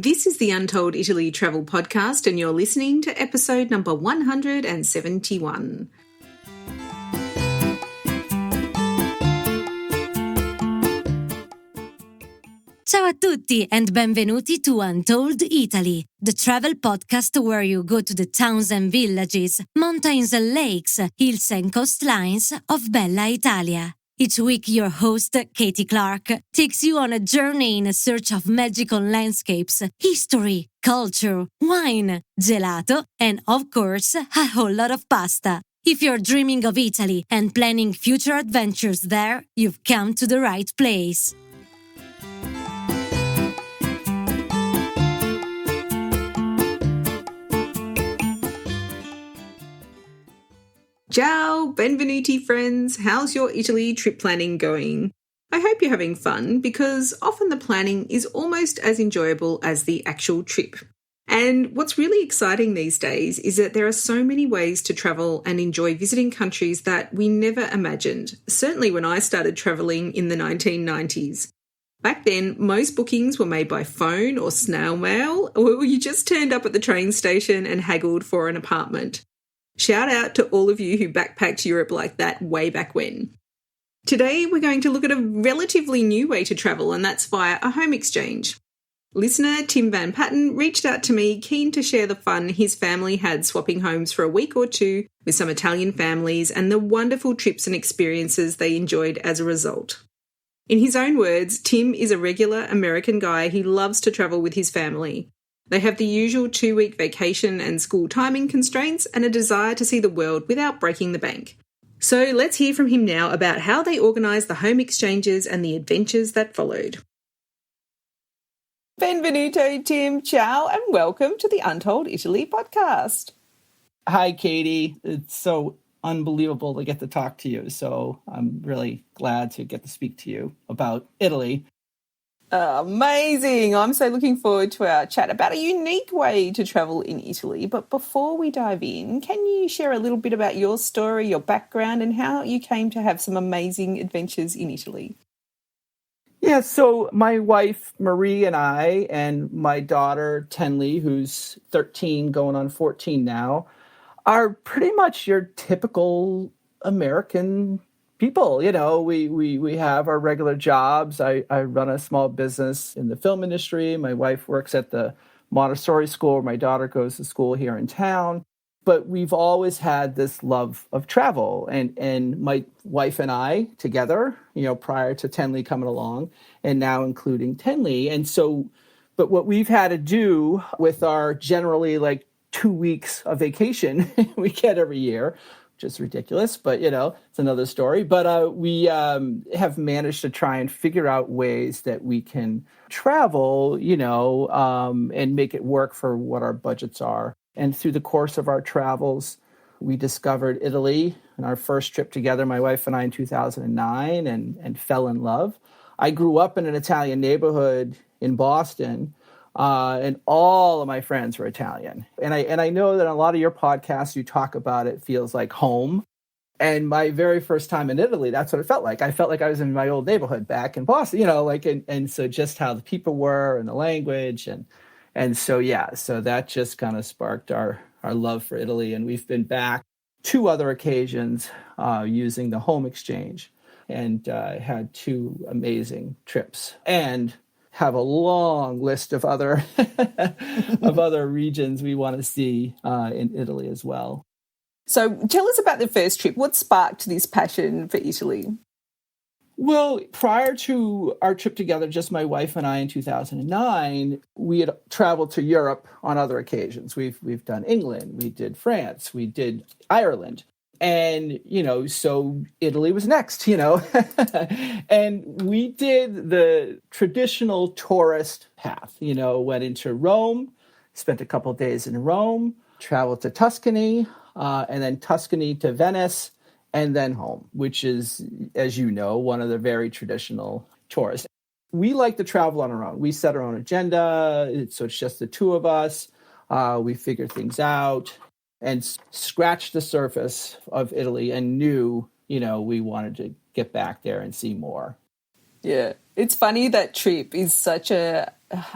This is the Untold Italy travel podcast, and you're listening to episode number 171. Ciao a tutti and benvenuti to Untold Italy, the travel podcast where you go to the towns and villages, mountains and lakes, hills and coastlines of Bella Italia. Each week, your host, Katie Clark, takes you on a journey in search of magical landscapes, history, culture, wine, gelato, and, of course, a whole lot of pasta. If you're dreaming of Italy and planning future adventures there, you've come to the right place. Ciao, benvenuti friends. How's your Italy trip planning going? I hope you're having fun because often the planning is almost as enjoyable as the actual trip. And what's really exciting these days is that there are so many ways to travel and enjoy visiting countries that we never imagined, certainly when I started travelling in the 1990s. Back then, most bookings were made by phone or snail mail, or you just turned up at the train station and haggled for an apartment. Shout out to all of you who backpacked Europe like that way back when. Today, we're going to look at a relatively new way to travel, and that's via a home exchange. Listener Tim Van Patten reached out to me keen to share the fun his family had swapping homes for a week or two with some Italian families and the wonderful trips and experiences they enjoyed as a result. In his own words, Tim is a regular American guy who loves to travel with his family. They have the usual 2-week vacation and school timing constraints and a desire to see the world without breaking the bank. So let's hear from him now about how they organised the home exchanges and the adventures that followed. Benvenuto, Tim. Ciao, and welcome to the Untold Italy podcast. Hi, Katie. It's so unbelievable to get to talk to you. So I'm really glad to get to speak to you about Italy. Amazing. I'm so looking forward to our chat about a unique way to travel in Italy. But before we dive in, can you share a little bit about your story, your background, and how you came to have some amazing adventures in Italy? Yeah, so my wife, Marie, and I, and my daughter, Tenley, who's 13 going on 14 now, are pretty much your typical American people. You know, we have our regular jobs. I run a small business in the film industry. My wife works at the Montessori school. My daughter goes to school here in town. But we've always had this love of travel. And my wife and I together, you know, prior to Tenley coming along, and now including Tenley. And so, but what we've had to do with our generally like 2 weeks of vacation we get every year, which is ridiculous, but, you know, it's another story. But we have managed to try and figure out ways that we can travel, you know, and make it work for what our budgets are. And through the course of our travels, we discovered Italy in our first trip together, my wife and I, in 2009, and fell in love. I grew up in an Italian neighborhood in Boston, and all of my friends were Italian. And I know that in a lot of your podcasts, you talk about it feels like home. And my very first time in Italy, that's what it felt like. I felt like I was in my old neighborhood back in Boston, you know, like, and so just how the people were and the language. And so, yeah, so that just kind of sparked our love for Italy. And we've been back 2 other occasions using the home exchange, and had 2 amazing trips, and have a long list of other of other regions we want to see in Italy as well. So tell us about the first trip. What sparked this passion for Italy? Well, prior to our trip together, just my wife and I in 2009, we had traveled to Europe on other occasions. We've done England, we did France, we did Ireland. And, you know, so Italy was next, you know. And we did the traditional tourist path, you know, went into Rome, spent a couple of days in Rome, traveled to Tuscany, and then Tuscany to Venice, and then home, which is, as you know, one of the very traditional tourists. We like to travel on our own. We set our own agenda, so it's just the 2 of us. We figure things out and scratched the surface of Italy and knew, you know, we wanted to get back there and see more. Yeah, it's funny that trip is such a,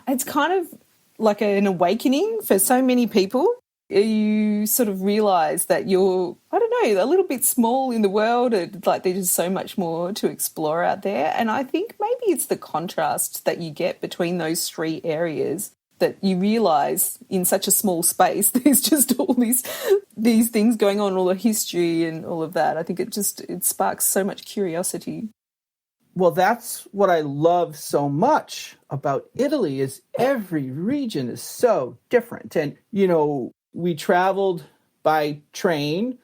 it's kind of like an awakening for so many people? You sort of realise that you're, I don't know, a little bit small in the world, and like there's just so much more to explore out there. And I think maybe it's the contrast that you get between those three areas that you realise in such a small space there's just all these things going on, all the history and all of that. I think it sparks so much curiosity. Well, that's what I love so much about Italy is every region is so different. And, we traveled by train,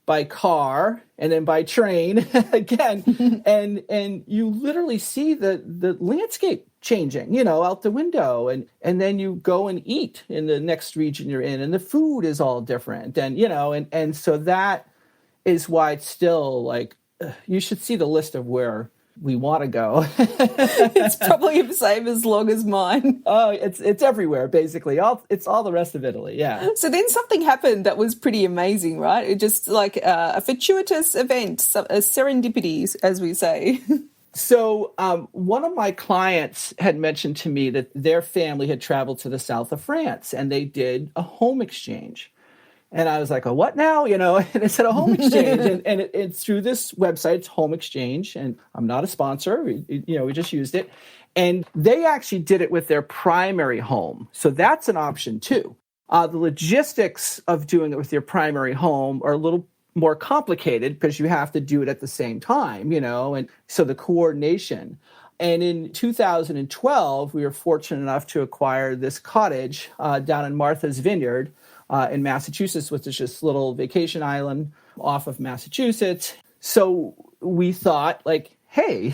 by car, and then by train again. and you literally see the landscape changing, out the window. And then you go and eat in the next region you're in, and the food is all different. And, and so that is why it's still like, you should see the list of where we want to go. It's probably the same as long as mine. Oh, it's everywhere, basically. It's all the rest of Italy, yeah. So then something happened that was pretty amazing, right? It just like a fortuitous event, a serendipity, as we say. So one of my clients had mentioned to me that their family had traveled to the south of France, and they did a home exchange. And I was like, a what now? And it said a home exchange. and it's through this website, it's Home Exchange. And I'm not a sponsor. We just used it. And they actually did it with their primary home. So that's an option too. The logistics of doing it with your primary home are a little more complicated because you have to do it at the same time, and so the coordination. And in 2012, we were fortunate enough to acquire this cottage down in Martha's Vineyard, in Massachusetts, which is this little vacation island off of Massachusetts. So we thought, like, hey,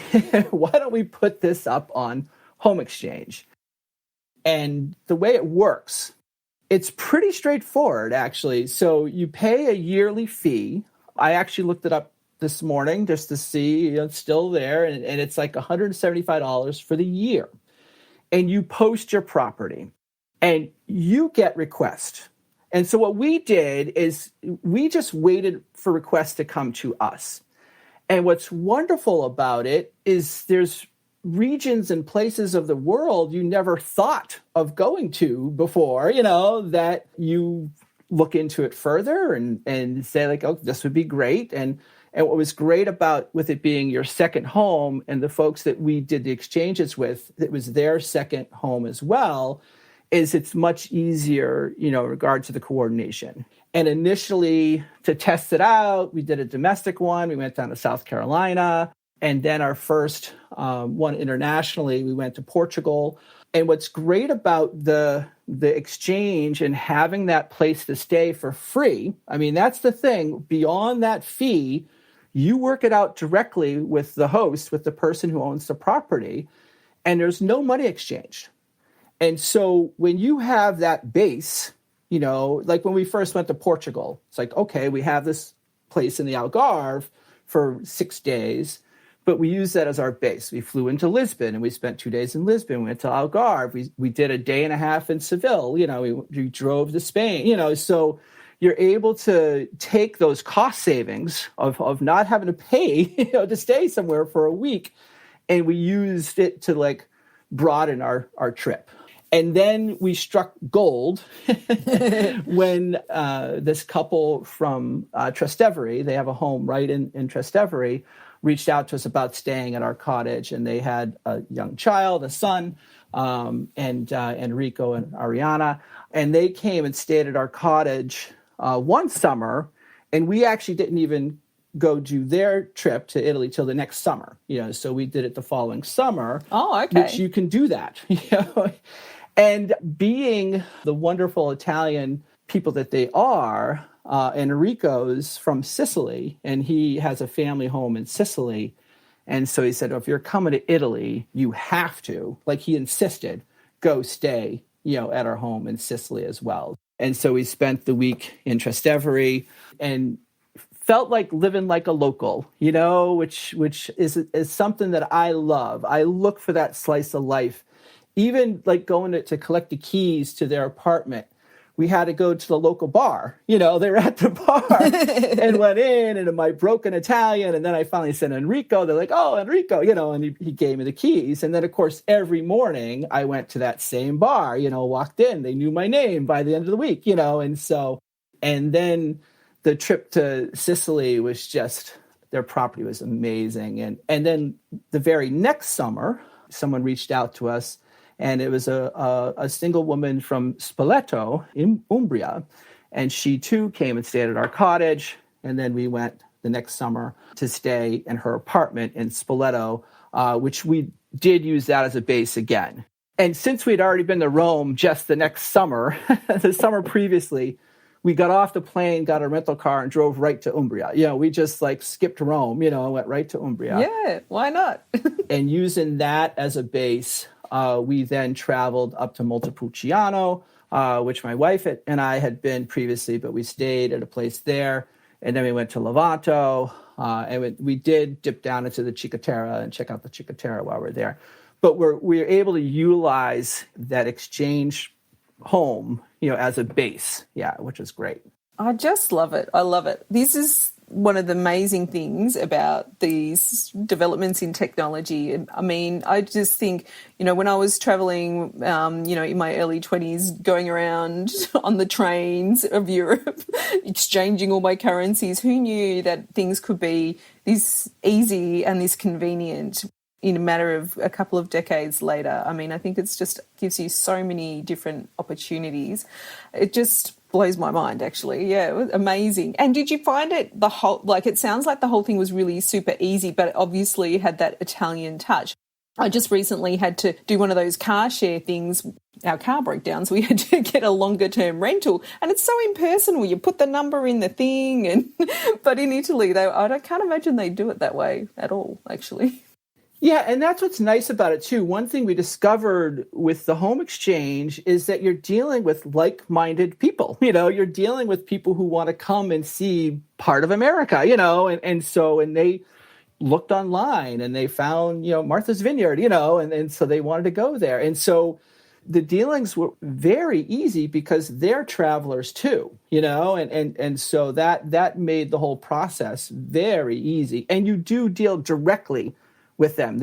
why don't we put this up on Home Exchange? And the way it works, it's pretty straightforward, actually. So you pay a yearly fee. I actually looked it up this morning just to see, it's still there. And it's like $175 for the year. And you post your property and you get requests. And so what we did is we just waited for requests to come to us. And what's wonderful about it is there's regions and places of the world you never thought of going to before, that you look into it further and say like, oh, this would be great. And what was great about with it being your second home and the folks that we did the exchanges with, it was their second home as well, is it's much easier, in regard to the coordination. And initially, to test it out, we did a domestic one. We went down to South Carolina. And then our first one internationally, we went to Portugal. And what's great about the exchange and having that place to stay for free, I mean, that's the thing. Beyond that fee, you work it out directly with the host, with the person who owns the property, and there's no money exchanged. And so when you have that base, like when we first went to Portugal, it's like, okay, we have this place in the Algarve for 6 days, but we use that as our base. We flew into Lisbon and we spent 2 days in Lisbon. We went to Algarve. We did a day and a half in Seville. We drove to Spain, so you're able to take those cost savings of not having to pay, to stay somewhere for a week. And we used it to like broaden our trip. And then we struck gold when this couple from Trastevere, they have a home right in Trastevere, reached out to us about staying at our cottage. And they had a young child, a son, and Enrico and Ariana. And they came and stayed at our cottage one summer. And we actually didn't even go do their trip to Italy till the next summer. So we did it the following summer. Oh, okay. Which you can do that. And being the wonderful Italian people that they are, Enrico's from Sicily, and he has a family home in Sicily. And so he said, if you're coming to Italy, you have to, like he insisted, go stay, at our home in Sicily as well. And so we spent the week in Trastevere and felt like living like a local, which is something that I love. I look for that slice of life. Even like going to collect the keys to their apartment, we had to go to the local bar. They were at the bar and went in, and in my broken Italian. And then I finally said, Enrico. They're like, oh, Enrico, and he gave me the keys. And then, of course, every morning I went to that same bar, walked in. They knew my name by the end of the week, and then the trip to Sicily was just, their property was amazing. And then the very next summer, someone reached out to us, and it was a single woman from Spoleto in Umbria. And she too came and stayed at our cottage. And then we went the next summer to stay in her apartment in Spoleto, which we did use that as a base again. And since we'd already been to Rome just the next summer, the summer previously, we got off the plane, got a rental car, and drove right to Umbria. We just skipped Rome, and went right to Umbria. Yeah, why not? And using that as a base, we then traveled up to Montepulciano, which my wife and I had been previously, but we stayed at a place there. And then we went to Levanto, and we did dip down into the Cicatera and check out the Cicatera while we're there. But we were able to utilize that exchange home, as a base, which is great. I just love it. I love it. This is one of the amazing things about these developments in technology. I mean, I just think, when I was traveling, in my early 20s, going around on the trains of Europe, exchanging all my currencies, who knew that things could be this easy and this convenient in a matter of a couple of decades later? I mean, I think it's just gives you so many different opportunities. It just blows my mind, actually. Yeah, it was amazing. And did you find it it sounds like the whole thing was really super easy, but it obviously had that Italian touch. I just recently had to do one of those car share things. Our car broke down, so we had to get a longer term rental. And it's so impersonal. You put the number in the thing. But in Italy, I can't imagine they do it that way at all, actually. Yeah, and that's what's nice about it, too. One thing we discovered with the home exchange is that you're dealing with like-minded people. You're dealing with people who want to come and see part of America, and they looked online and they found, Martha's Vineyard, and so they wanted to go there. And so the dealings were very easy because they're travelers, too, and so that made the whole process very easy. And you do deal directly with them.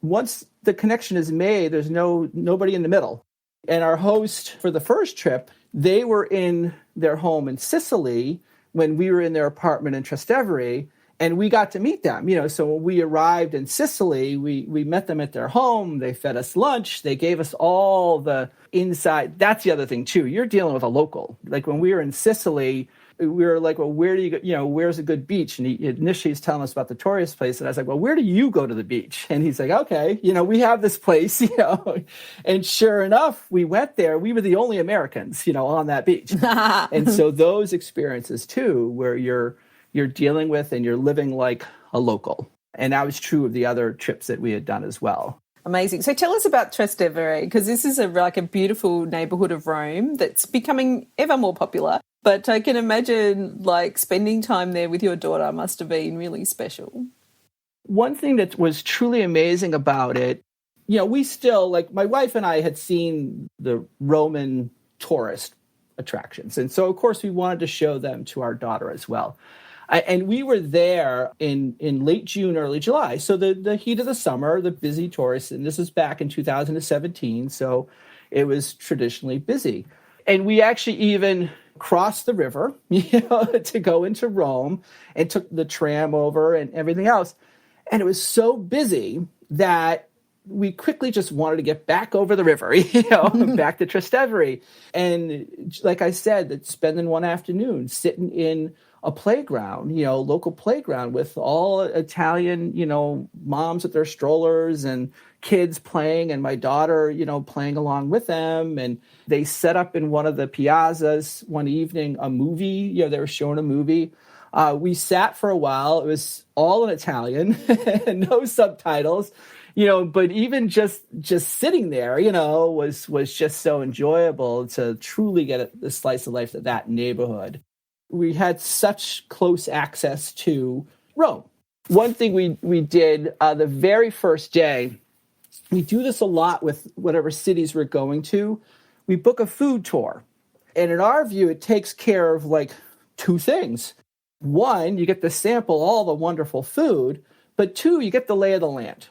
Once the connection is made, there's nobody in the middle. And our host for the first trip, they were in their home in Sicily when we were in their apartment in Trastevere, and we got to meet them. So when we arrived in Sicily, we met them at their home. They fed us lunch. They gave us all the inside. That's the other thing too. You're dealing with a local. Like when we were in Sicily, we were like, well, where do you go? Where's a good beach? And initially he's telling us about the tourist place. And I was like, well, where do you go to the beach? And he's like, okay, we have this place, And sure enough, we went there. We were the only Americans, on that beach. And so those experiences too, where you're dealing with and you're living like a local. And that was true of the other trips that we had done as well. Amazing. So tell us about Trastevere, because this is a beautiful neighbourhood of Rome that's becoming ever more popular. But I can imagine spending time there with your daughter must have been really special. One thing that was truly amazing about it, we still, my wife and I had seen the Roman tourist attractions. And so, of course, we wanted to show them to our daughter as well. And we were there in late June, early July. So the heat of the summer, the busy tourists, and this was back in 2017. So it was traditionally busy. And we actually even crossed the river, to go into Rome and took the tram over and everything else. And it was so busy that we quickly just wanted to get back over the river, back to Trastevere. And like I said, spending one afternoon sitting in a playground, local playground with all Italian, moms with their strollers and kids playing, and my daughter, playing along with them. And they set up in one of the piazzas one evening a movie, they were showing a movie. We sat for a while. It was all in Italian, no subtitles, but even just sitting there, was just so enjoyable to truly get a slice of life of that neighborhood. We had such close access to Rome. One thing we did the very first day, we do this a lot with whatever cities we're going to. We book a food tour. And in our view, it takes care of like two things. One, you get to sample all the wonderful food, but two, you get the lay of the land.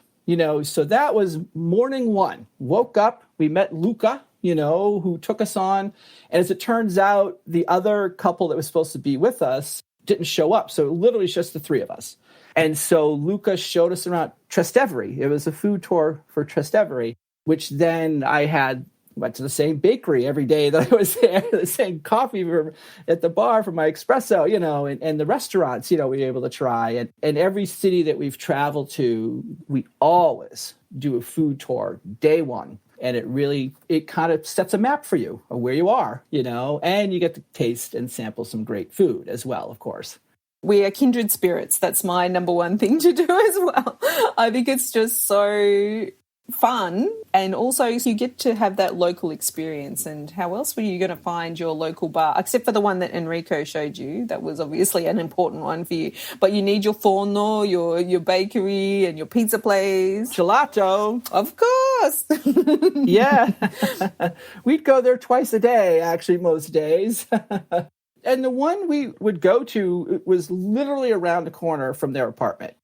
So that was morning one. Woke up, we met Luca, who took us on. And as it turns out, the other couple that was supposed to be with us didn't show up. So literally it's just the three of us. And so Luca showed us around Trastevere. It was a food tour for Trastevere, which then went to the same bakery every day that I was there, the same coffee at the bar for my espresso, and the restaurants, we were able to try. And every city that we've traveled to, we always do a food tour day one. And it kind of sets a map for you of where you are, and you get to taste and sample some great food as well, of course. We are kindred spirits. That's my number one thing to do as well. I think it's just so fun, and also you get to have that local experience. And how else were you going to find your local bar, except for the one that Enrico showed you? That was obviously an important one for you, but you need your forno, your bakery, and your pizza place, gelato, of course. Yeah. We'd go there twice a day, actually, most days. And the one we would go to was literally around the corner from their apartment.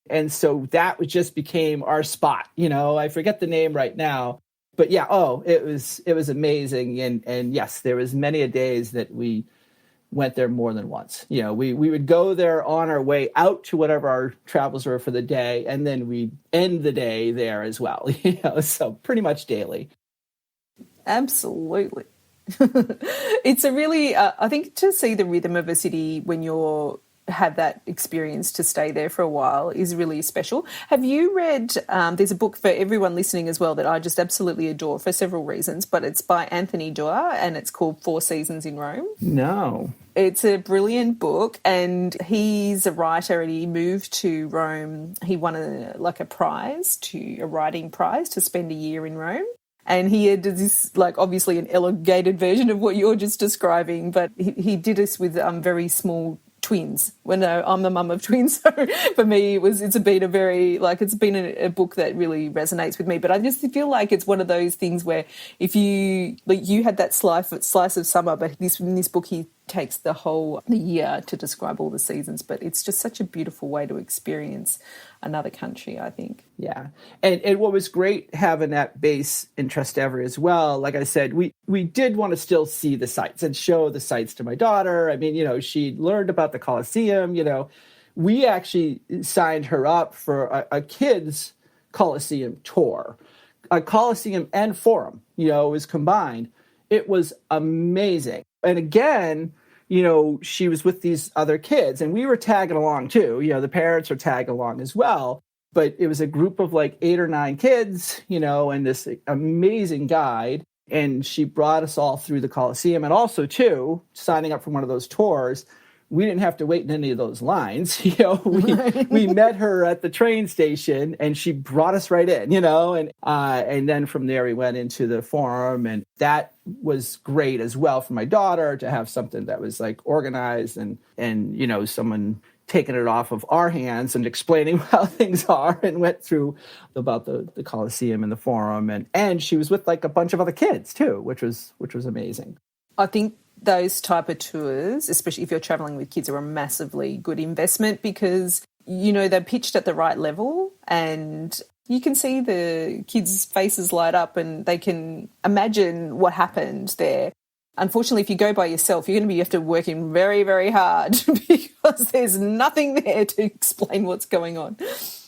And so that just became our spot. I forget the name right now, but yeah, it was amazing. And yes, there was many a days that we went there more than once. We would go there on our way out to whatever our travels were for the day, and then we'd end the day there as well. So pretty much daily. Absolutely. It's a really, I think, to see the rhythm of a city when you're have that experience to stay there for a while is really special. Have you read, there's a book for everyone listening as well that I just absolutely adore for several reasons, but it's by Anthony Doerr and it's called 4 Seasons in Rome. No. It's a brilliant book, and he's a writer and he moved to Rome. He won a writing prize to spend a year in Rome. And he had this, obviously an elongated version of what you're just describing, but he did this with very small twins. I'm the mum of twins, so for me it's been a book that really resonates with me. But I just feel like it's one of those things where if you had that slice of summer, but in this book he takes the year to describe all the seasons. But it's just such a beautiful way to experience another country, I think. Yeah. And what was great having that base in Trastevere as well, like I said, we did want to still see the sights and show the sights to my daughter. I mean, she learned about the Colosseum, We actually signed her up for a kids' Colosseum tour. A Colosseum and Forum, was combined. It was amazing. And again, she was with these other kids, and we were tagging along too. The parents are tagging along as well. But it was a group of 8 or 9 kids, and this amazing guide. And she brought us all through the Colosseum. And also, too, signing up for one of those tours, we didn't have to wait in any of those lines. We met her at the train station, and she brought us right in, and then from there we went into the Forum, and that was great as well for my daughter to have something that was organized and someone taking it off of our hands and explaining how things are, and went through about the Colosseum and the Forum, and she was with a bunch of other kids too, which was amazing. I think those type of tours, especially if you're traveling with kids, are a massively good investment because, they're pitched at the right level and you can see the kids' faces light up and they can imagine what happened there. Unfortunately, if you go by yourself, you're going to have to work in very, very hard because there's nothing there to explain what's going on.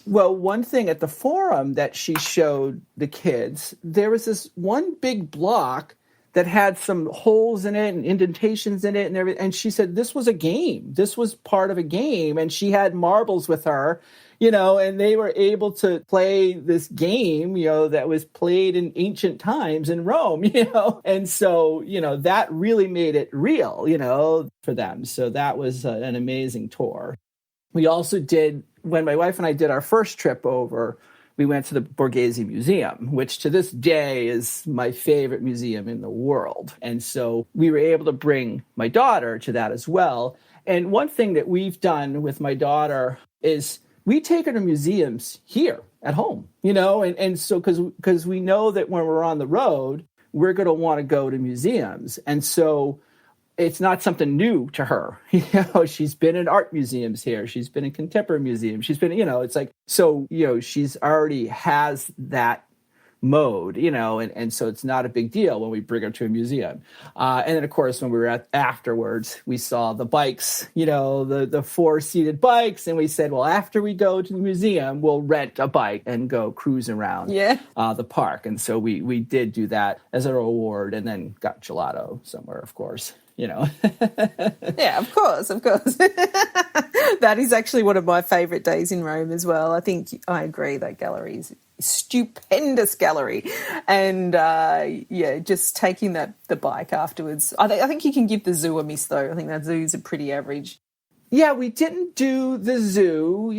Well, one thing at the Forum that she showed the kids, there was this one big block that had some holes in it and indentations in it and everything. And she said this was a game. This was part of a game. And she had marbles with her, and they were able to play this game, that was played in ancient times in Rome, And so, that really made it real, for them. So that was an amazing tour. We also did, when my wife and I did our first trip over, we went to the Borghese Museum, which to this day is my favorite museum in the world. And so we were able to bring my daughter to that as well. And one thing that we've done with my daughter is we take her to museums here at home, and so because we know that when we're on the road, we're going to want to go to museums. And so it's not something new to her. She's been in art museums here. She's been in contemporary museums. She's been, it's like, so, she's already has that mode, and so it's not a big deal when we bring her to a museum. And then, of course, when we were afterwards, we saw the bikes, the 4-seated bikes. And we said, well, after we go to the museum, we'll rent a bike and go cruising around the park. And so we did do that as a reward, and then got gelato somewhere, of course. Yeah, of course. That is actually one of my favourite days in Rome as well. I think I agree that gallery is a stupendous gallery. And, just taking the bike afterwards. I think you can give the zoo a miss, though. I think that zoos are pretty average. Yeah, we didn't do the zoo.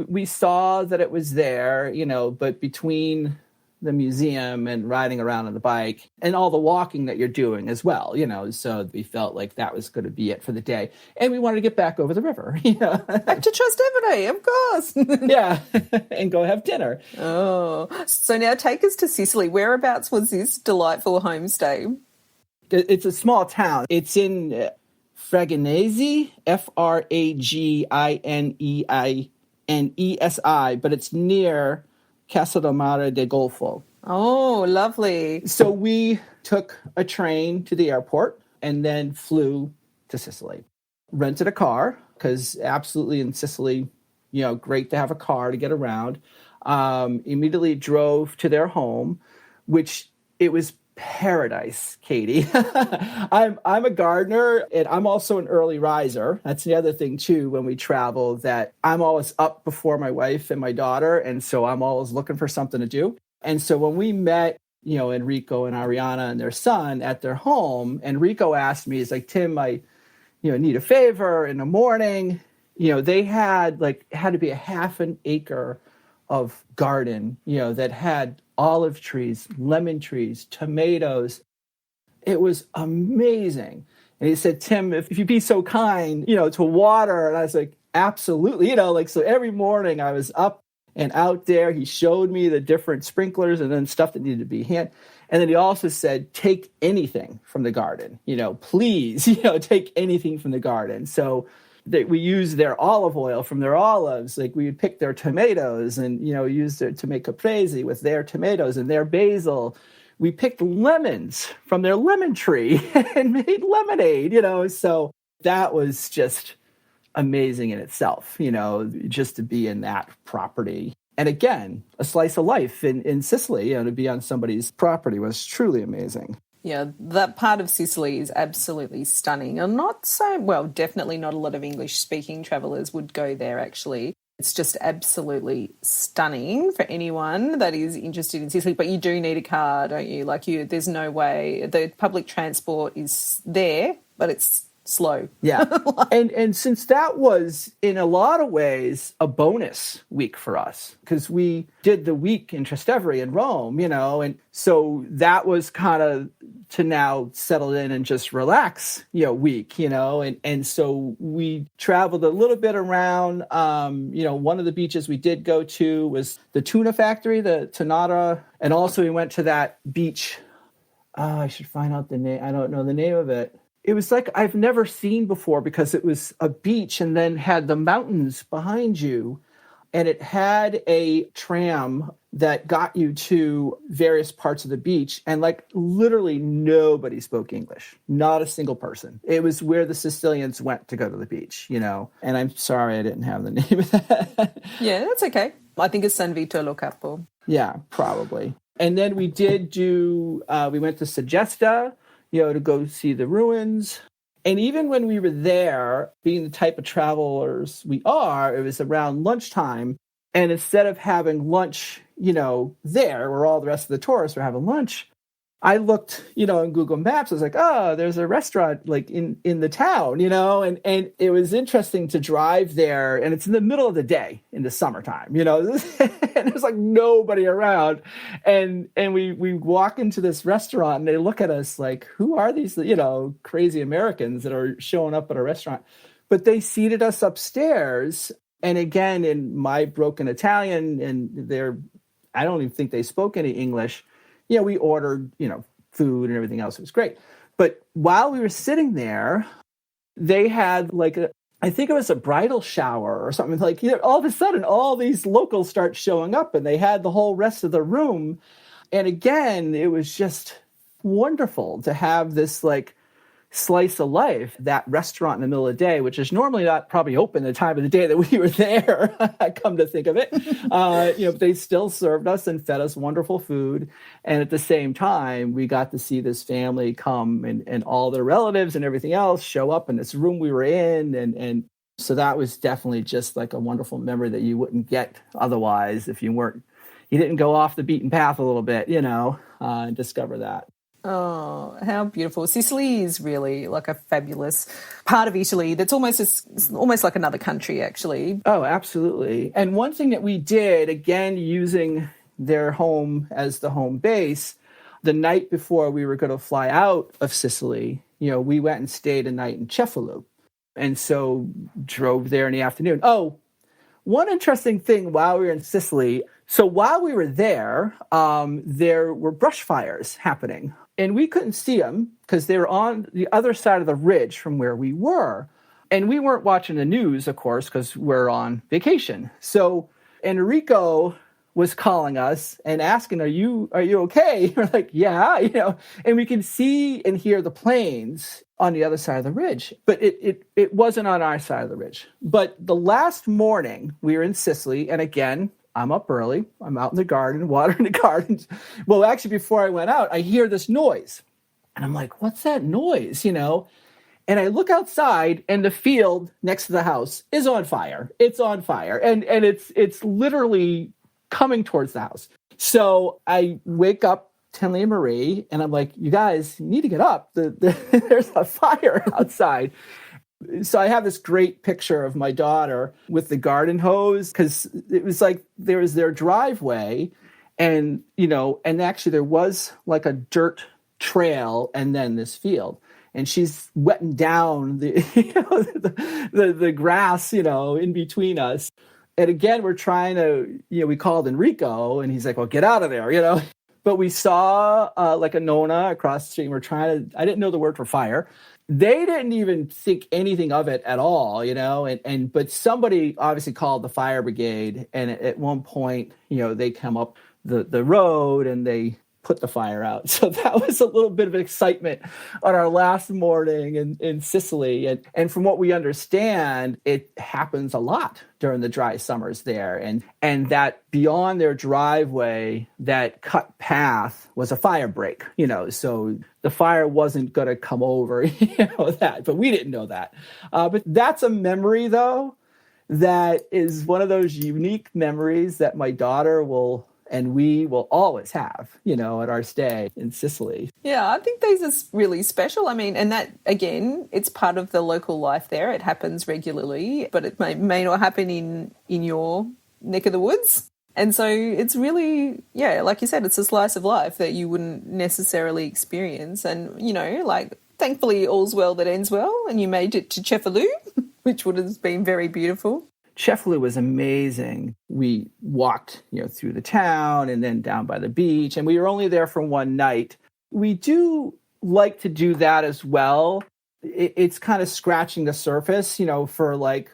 We saw that it was there, but between the museum and riding around on the bike and all the walking that you're doing as well, so we felt like that was going to be it for the day. And we wanted to get back over the river, Back to Trastevere, of course. Yeah, and go have dinner. Oh, so now take us to Sicily. Whereabouts was this delightful homestay? It's a small town. It's in Fraginesi, Fragineisi, but it's near Casa del Mare del Golfo. Oh, lovely. So we took a train to the airport and then flew to Sicily. Rented a car, because absolutely in Sicily, great to have a car to get around. Immediately drove to their home, which it was paradise, Katie. I'm a gardener, and I'm also an early riser. That's the other thing too when we travel, that I'm always up before my wife and my daughter, and so I'm always looking for something to do. And so when we met, Enrico and Ariana and their son at their home, Enrico asked me, he's like, Tim, I need a favor in the morning. They had to be a half an acre of garden, that had olive trees, lemon trees, tomatoes. It was amazing. And he said, Tim, if you'd be so kind, to water. And I was like, absolutely. So every morning I was up and out there. He showed me the different sprinklers and then stuff that needed to be And then he also said, take anything from the garden, please, take anything from the garden. So we used their olive oil from their olives. Like we would pick their tomatoes and, used it to make caprese with their tomatoes and their basil. We picked lemons from their lemon tree and made lemonade, So that was just amazing in itself, just to be in that property. And again, a slice of life in Sicily, to be on somebody's property was truly amazing. Yeah, that part of Sicily is absolutely stunning. And definitely not a lot of English-speaking travellers would go there, actually. It's just absolutely stunning for anyone that is interested in Sicily. But you do need a car, don't you? There's no way. The public transport is there, but it's slow. Yeah. And since that was in a lot of ways a bonus week for us, because we did the week in Trastevere in Rome, and so that was kind of to now settle in and just relax, week, and so we traveled a little bit around. One of the beaches we did go to was the tuna factory, the Tonara, and also we went to that beach. I should find out the name. I don't know the name of it. It was like I've never seen before, because it was a beach and then had the mountains behind you. And it had a tram that got you to various parts of the beach. And literally nobody spoke English. Not a single person. It was where the Sicilians went to go to the beach, And I'm sorry I didn't have the name of that. Yeah, that's okay. I think it's San Vito lo Capo. Yeah, probably. And then we did we went to Segesta, to go see the ruins. And even when we were there, being the type of travelers we are, it was around lunchtime. And instead of having lunch, there where all the rest of the tourists were having lunch, I looked, in Google Maps. I was like, oh, there's a restaurant in the town, and it was interesting to drive there. And it's in the middle of the day in the summertime, and there's nobody around. And we walk into this restaurant and they look at us like, who are these, crazy Americans that are showing up at a restaurant? But they seated us upstairs. And again, in my broken Italian, and I don't even think they spoke any English. We ordered, food and everything else. It was great. But while we were sitting there, they had like I think it was a bridal shower or something. Like, all of a sudden, all these locals start showing up, and they had the whole rest of the room. And again, it was just wonderful to have this like slice of life, that restaurant in the middle of the day, which is normally not probably open the time of the day that we were there, come to think of it. But they still served us and fed us wonderful food. And at the same time, we got to see this family come and all their relatives and everything else show up in this room we were in. And so that was definitely just like a wonderful memory that you wouldn't get otherwise if you didn't go off the beaten path a little bit, and discover that. Oh, how beautiful. Sicily is really like a fabulous part of Italy that's almost like another country, actually. Oh, absolutely. And one thing that we did, again, using their home as the home base, the night before we were going to fly out of Sicily, we went and stayed a night in Cefalù. And so drove there in the afternoon. Oh, one interesting thing while we were in Sicily, so while we were there were brush fires happening. And we couldn't see them because they were on the other side of the ridge from where we were. And we weren't watching the news, of course, because we're on vacation. So Enrico was calling us and asking, are you okay? We're like, yeah, and we can see and hear the planes on the other side of the ridge. But it wasn't on our side of the ridge. But the last morning we were in Sicily, and again, I'm up early. I'm out in the garden, watering the gardens. Well, actually, before I went out, I hear this noise. And I'm like, what's that noise, And I look outside, and the field next to the house is on fire. It's on fire. And it's literally coming towards the house. So I wake up Tenley and Marie, and I'm like, you guys need to get up. There's a fire outside. So I have this great picture of my daughter with the garden hose, because it was like there was their driveway, and actually there was like a dirt trail and then this field, and she's wetting down the grass in between us. And again, we're trying to we called Enrico, and he's like, well, get out of there, But we saw like a nonna across the street. I didn't know the word for fire. They didn't even think anything of it at all, but somebody obviously called the fire brigade. And at one point, they come up the road and they put the fire out. So that was a little bit of excitement on our last morning in Sicily. And from what we understand, it happens a lot during the dry summers there. And that beyond their driveway, that cut path was a fire break, so the fire wasn't going to come over, but we didn't know that. But that's a memory, though, that is one of those unique memories that my daughter and we will always have, at our stay in Sicily. Yeah, I think these are really special. I mean, and that, again, it's part of the local life there. It happens regularly, but it may not happen in your neck of the woods. And so it's really, like you said, it's a slice of life that you wouldn't necessarily experience. And, thankfully all's well that ends well, and you made it to Cefalù, which would have been very beautiful. Cefalù was amazing. We walked, through the town and then down by the beach, and we were only there for one night. We do like to do that as well. It's kind of scratching the surface, for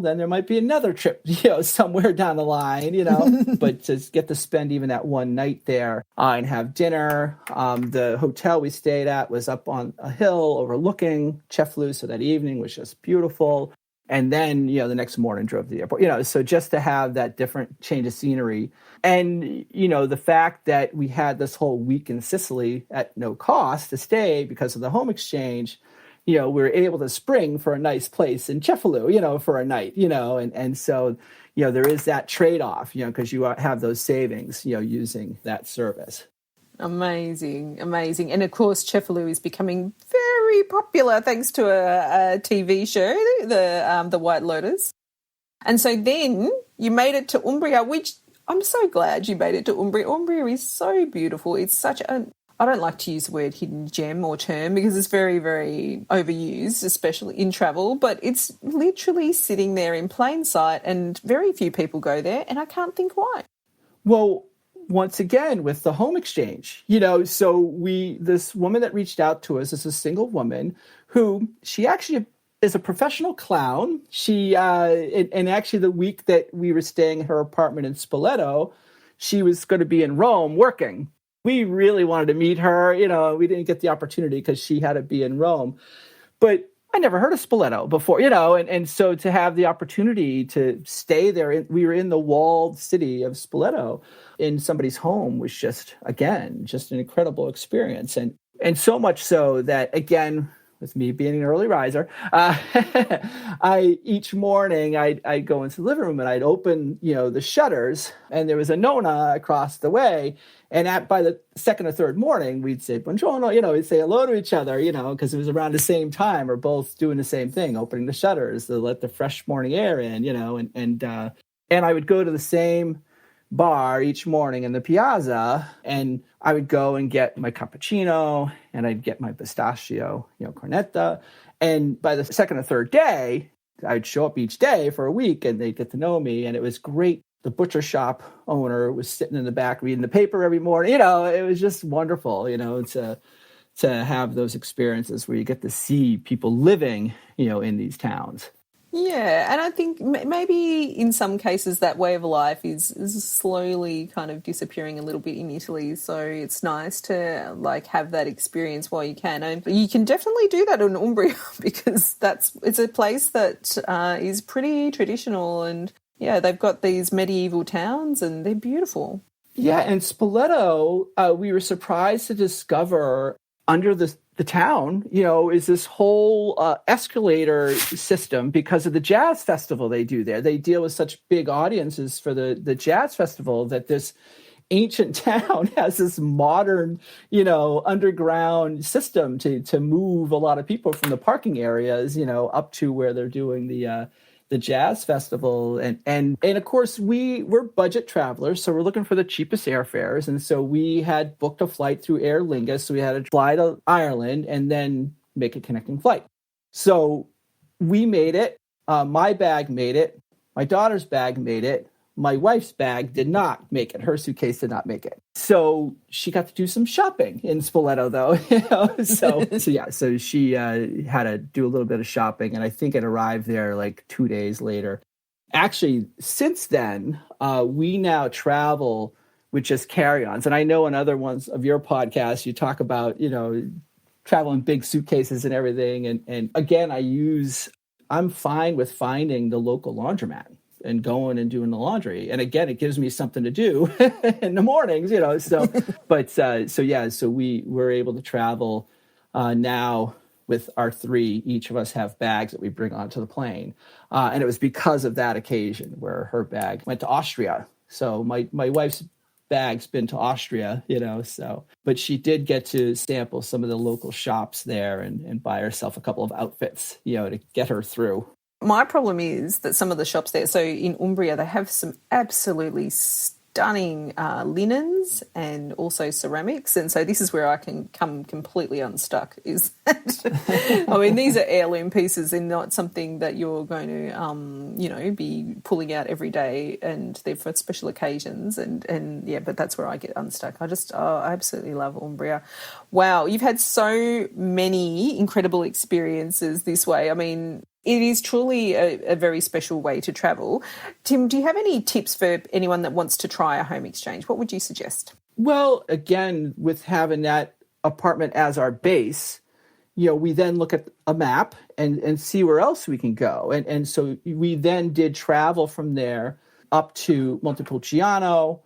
then there might be another trip, somewhere down the line, but to get to spend even that one night there and have dinner. The hotel we stayed at was up on a hill overlooking Cefalù, so that evening was just beautiful. And then, the next morning drove to the airport, so just to have that different change of scenery. And, the fact that we had this whole week in Sicily at no cost to stay because of the home exchange, we were able to spring for a nice place in Cefalù, for a night, and so, there is that trade-off, because you have those savings, using that service. Amazing. And of course, Cefalù is becoming very popular thanks to a TV show, the White Lotus. And so then you made it to Umbria, which I'm so glad you made it to Umbria. Umbria is so beautiful. It's such I don't like to use the word hidden gem or term because it's very, very overused, especially in travel, but it's literally sitting there in plain sight and very few people go there, and I can't think why. Well, once again with the home exchange, so this woman that reached out to us is a single woman who she actually is a professional clown. She, and actually the week that we were staying in her apartment in Spoleto, she was going to be in Rome working. We really wanted to meet her. We didn't get the opportunity because she had to be in Rome. But I never heard of Spoleto before, and so to have the opportunity to stay there, we were in the walled city of Spoleto in somebody's home was just an incredible experience. And so much so that, again, with me being an early riser, each morning I'd go into the living room and I'd open, the shutters, and there was a nonna across the way. And by the second or third morning, we'd say buongiorno, we'd say hello to each other, because it was around the same time. We're both doing the same thing, opening the shutters to let the fresh morning air in, and I would go to the same bar each morning in the piazza, and I would go and get my cappuccino, and I'd get my pistachio, cornetta. And by the second or third day, I'd show up each day for a week, and they'd get to know me, and it was great. The butcher shop owner was sitting in the back reading the paper every morning. It was just wonderful, to have those experiences where you get to see people living, in these towns. Yeah, and I think maybe in some cases that way of life is slowly kind of disappearing a little bit in Italy. So it's nice to have that experience while you can. And you can definitely do that in Umbria because it's a place that is pretty traditional, and yeah, they've got these medieval towns and they're beautiful. Yeah, and Spoleto, we were surprised to discover under the town, is this whole escalator system because of the jazz festival they do there. They deal with such big audiences for the jazz festival that this ancient town has this modern, underground system to move a lot of people from the parking areas, up to where they're doing the jazz festival. And of course, we're budget travelers, so we're looking for the cheapest airfares. And so we had booked a flight through Aer Lingus. So we had to fly to Ireland and then make a connecting flight. So we made it. My bag made it. My daughter's bag made it. My wife's bag did not make it. Her suitcase did not make it. So she got to do some shopping in Spoleto, though. So she had to do a little bit of shopping, and I think it arrived there 2 days later. Actually, since then, we now travel with just carry-ons. And I know in other ones of your podcasts, you talk about, traveling big suitcases and everything. And again, I'm fine with finding the local laundromat and going and doing the laundry. And again, it gives me something to do in the mornings, so we were able to travel now with our three. Each of us have bags that we bring onto the plane. And it was because of that occasion where her bag went to Austria. So my wife's bag's been to Austria, but she did get to sample some of the local shops there and buy herself a couple of outfits, to get her through. My problem is that some of the shops there, so in Umbria, they have some absolutely stunning linens and also ceramics. And so this is where I can come completely unstuck, is that, I mean, these are heirloom pieces. They're not something that you're going to, be pulling out every day, and they're for special occasions. And yeah, but that's where I get unstuck. I absolutely love Umbria. Wow, you've had so many incredible experiences this way. I mean, it is truly a very special way to travel. Tim, do you have any tips for anyone that wants to try a home exchange? What would you suggest? Well, again, with having that apartment as our base, we then look at a map and see where else we can go. And so we then did travel from there up to Montepulciano,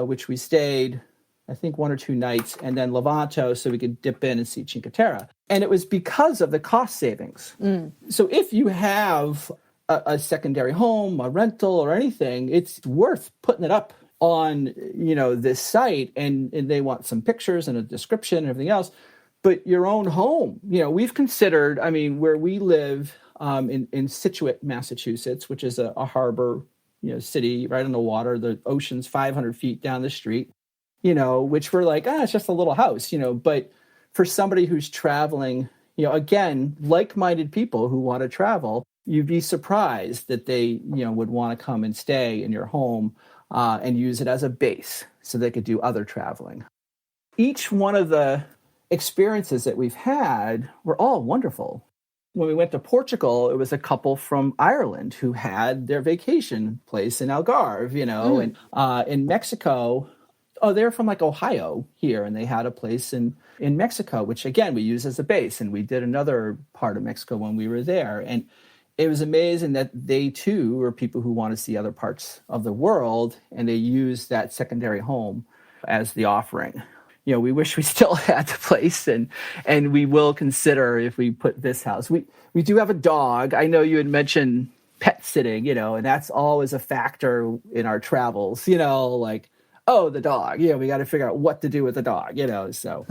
which we stayed, I think, 1 or 2 nights, and then Levanto, so we could dip in and see Cinque Terre. And it was because of the cost savings. Mm. So if you have a secondary home, a rental, or anything, it's worth putting it up on, this site, and they want some pictures and a description and everything else. But your own home, we've considered, where we live in Situate, Massachusetts, which is a harbor, city right on the water. The ocean's 500 feet down the street, which we're like, it's just a little house, but for somebody who's traveling, again, like-minded people who want to travel, you'd be surprised that they, would want to come and stay in your home and use it as a base. so they could do other traveling. Each one of the experiences that we've had were all wonderful. When we went to Portugal, it was a couple from Ireland who had their vacation place in Algarve, and in Mexico, they're from like Ohio here, and they had a place in Mexico, which again, we use as a base. And we did another part of Mexico when we were there. And it was amazing that they too were people who want to see other parts of the world, and they use that secondary home as the offering. We wish we still had the place, and we will consider if we put this house. We do have a dog. I know you had mentioned pet sitting, and that's always a factor in our travels, like, the dog. We got to figure out what to do with the dog, so.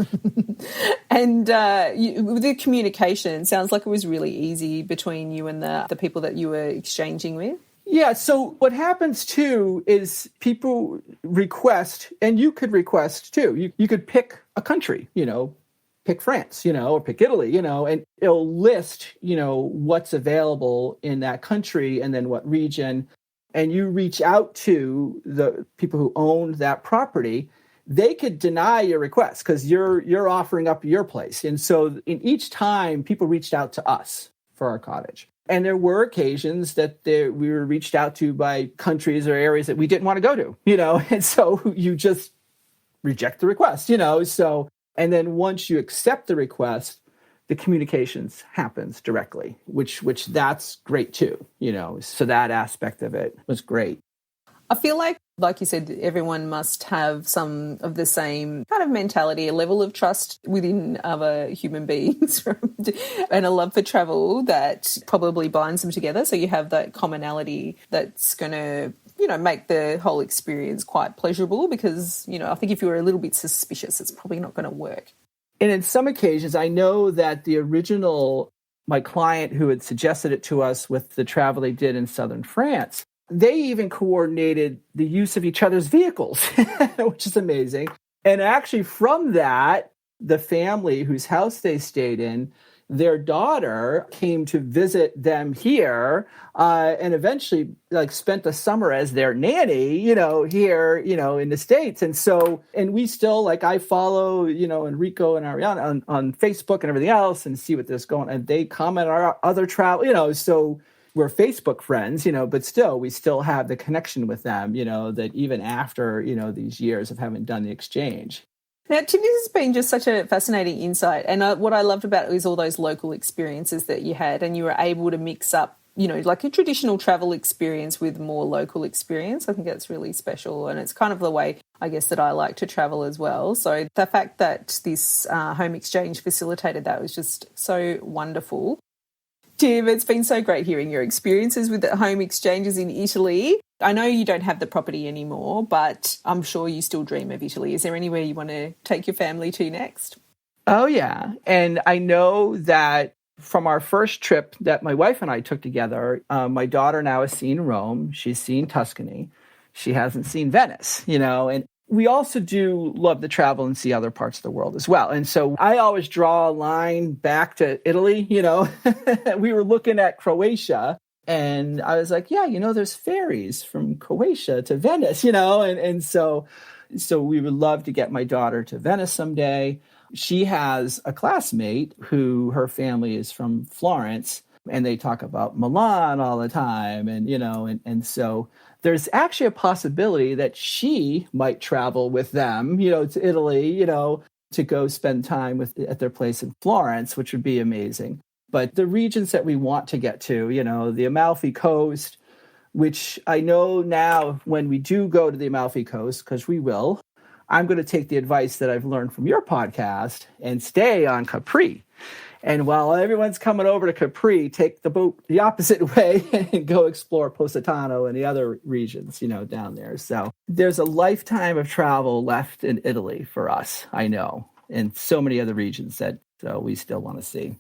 And with the communication, it sounds like it was really easy between you and the people that you were exchanging with. Yeah, so what happens too is people request, and you could request too. You could pick a country, pick France, or pick Italy, and it'll list, what's available in that country and then what region. And you reach out to the people who own that property. They could deny your request because you're offering up your place. And so in each time, people reached out to us for our cottage. And there were occasions that we were reached out to by countries or areas that we didn't want to go to, and so you just reject the request, so, and then once you accept the request, the communications happens directly, which that's great too, so that aspect of it was great. I feel like you said, everyone must have some of the same kind of mentality, a level of trust within other human beings and a love for travel that probably binds them together. So you have that commonality that's going to, make the whole experience quite pleasurable because, I think if you were a little bit suspicious, it's probably not going to work. And in some occasions, I know that my client who had suggested it to us with the travel they did in southern France, they even coordinated the use of each other's vehicles, which is amazing. And actually from that, the family whose house they stayed in, their daughter came to visit them here and eventually spent the summer as their nanny, here, in the States. And so, and we still, I follow, Enrico and Ariana on Facebook and everything else and see what there's going on. And they comment on our other travel, so we're Facebook friends, but still, we still have the connection with them, that even after, these years of having done the exchange. Now, Tim, this has been just such a fascinating insight. And what I loved about it was all those local experiences that you had, and you were able to mix up, like a traditional travel experience with more local experience. I think that's really special. And it's kind of the way, I guess, that I like to travel as well. So the fact that this home exchange facilitated that was just so wonderful. Tim, it's been so great hearing your experiences with the home exchanges in Italy. I know you don't have the property anymore, but I'm sure you still dream of Italy. Is there anywhere you want to take your family to next? Oh, yeah. And I know that from our first trip that my wife and I took together, my daughter now has seen Rome. She's seen Tuscany. She hasn't seen Venice, and we also do love to travel and see other parts of the world as well. And so I always draw a line back to Italy, We were looking at Croatia and I was like, yeah, there's ferries from Croatia to Venice, and so we would love to get my daughter to Venice someday. She has a classmate who her family is from Florence and they talk about Milan all the time. And so there's actually a possibility that she might travel with them, to Italy, to go spend time at their place in Florence, which would be amazing. But the regions that we want to get to, the Amalfi Coast, which I know now when we do go to the Amalfi Coast, because we will, I'm going to take the advice that I've learned from your podcast and stay on Capri. And while everyone's coming over to Capri, take the boat the opposite way and go explore Positano and the other regions, down there. So there's a lifetime of travel left in Italy for us, I know, and so many other regions that we still want to see.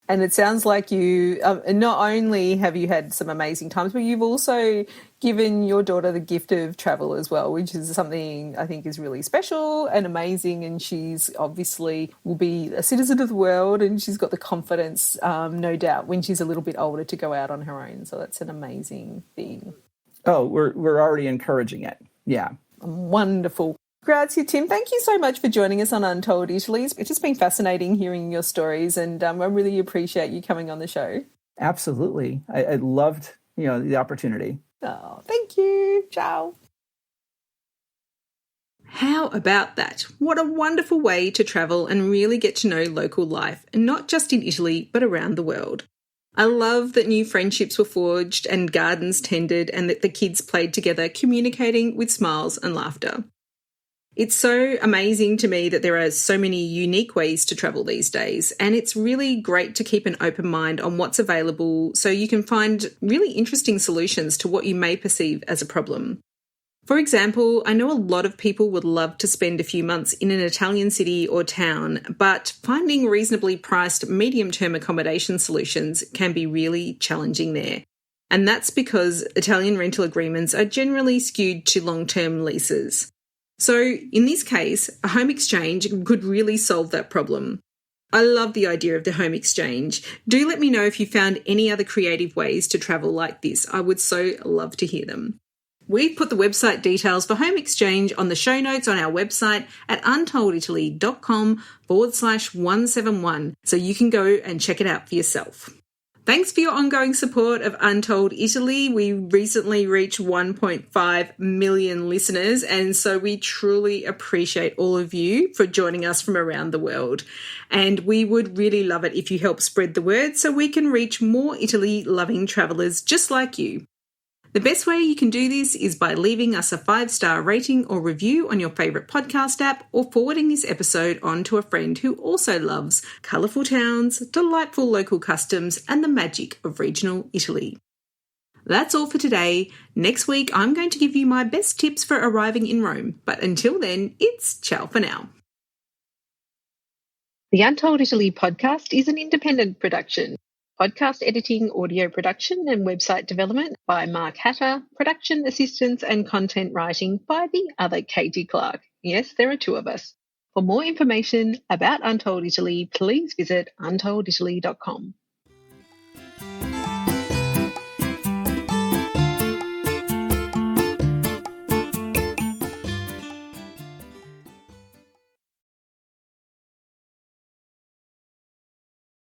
And it sounds like you, not only have you had some amazing times, but you've also given your daughter the gift of travel as well, which is something I think is really special and amazing. And she's obviously will be a citizen of the world and she's got the confidence, no doubt, when she's a little bit older to go out on her own. So that's an amazing thing. Oh, we're already encouraging it. Yeah. Wonderful. Grazie, Tim. Thank you so much for joining us on Untold Italy. It's just been fascinating hearing your stories, and I really appreciate you coming on the show. Absolutely. I loved, the opportunity. Oh, thank you. Ciao. How about that? What a wonderful way to travel and really get to know local life, and not just in Italy, but around the world. I love that new friendships were forged and gardens tended and that the kids played together, communicating with smiles and laughter. It's so amazing to me that there are so many unique ways to travel these days, and it's really great to keep an open mind on what's available so you can find really interesting solutions to what you may perceive as a problem. For example, I know a lot of people would love to spend a few months in an Italian city or town, but finding reasonably priced medium-term accommodation solutions can be really challenging there. And that's because Italian rental agreements are generally skewed to long-term leases. So in this case, a home exchange could really solve that problem. I love the idea of the home exchange. Do let me know if you found any other creative ways to travel like this. I would so love to hear them. We've put the website details for home exchange on the show notes on our website at untolditaly.com/171, so you can go and check it out for yourself. Thanks for your ongoing support of Untold Italy. We recently reached 1.5 million listeners, and so we truly appreciate all of you for joining us from around the world. And we would really love it if you help spread the word so we can reach more Italy-loving travellers just like you. The best way you can do this is by leaving us a 5-star rating or review on your favourite podcast app, or forwarding this episode on to a friend who also loves colourful towns, delightful local customs, and the magic of regional Italy. That's all for today. Next week, I'm going to give you my best tips for arriving in Rome. But until then, it's ciao for now. The Untold Italy podcast is an independent production. Podcast editing, audio production and website development by Mark Hatter, production assistance and content writing by the other Katie Clark. Yes, there are two of us. For more information about Untold Italy, please visit untolditaly.com.